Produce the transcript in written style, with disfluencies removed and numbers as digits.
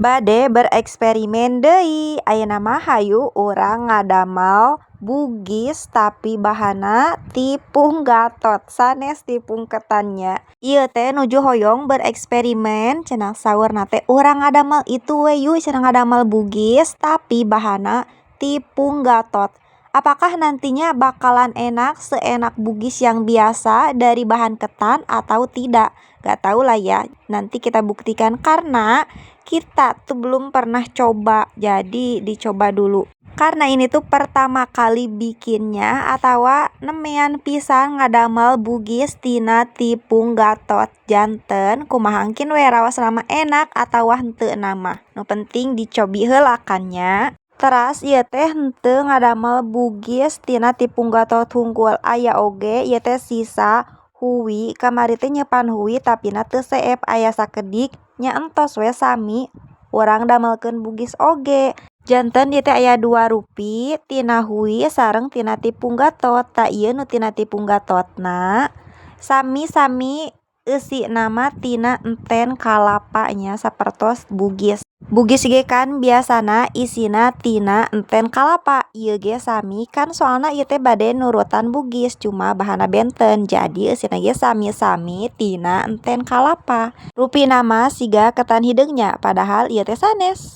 Bade bereksperimen deui. Ayeuna mah hayu urang ngadamel bugis tapi bahana tipung gatot sanes tipung ketannya. Ieu teh nuju hoyong bereksperimen cenah saurna teh urang ngadamel itu we yuk cenah ngadamel bugis tapi bahana tipung gatot. Apakah nantinya bakalan enak seenak bugis yang biasa dari bahan ketan atau tidak? Gak tau lah ya. Nanti kita buktikan karena kita tuh belum pernah coba. Jadi dicoba dulu. Karena ini tuh pertama kali bikinnya atau nemean pisan ngadamel bugis tina tipung gatot janten kumahangkin we raos nama enak atau henteu nama. Nu penting dicobi heula kan nya. Teras ieu teh henteu ngadamel bugis tina tipung gatot hungkul aya oge ieu teh sisa huwi kamari teh nyeupan huwi tapina teu seep aya sakedik nya entos we sami urang damelkeun bugis oge. Janten ieu teh aya 2 rupi tina huwi sareng tina tipung gatot. Ta ieu nu tina tipung gatotna sami-sami eusina mah tina enten kalapa nya sapertos bugis. Bugis ge kan biasana isina tina enten kalapa. Ieu ge sami kan soalna ieu teh bade nurutan bugis cuma bahana benten. Jadi eusina ge sami-sami tina enten kalapa. Rupina mah siga ketan hideungnya padahal ieu teh sanes.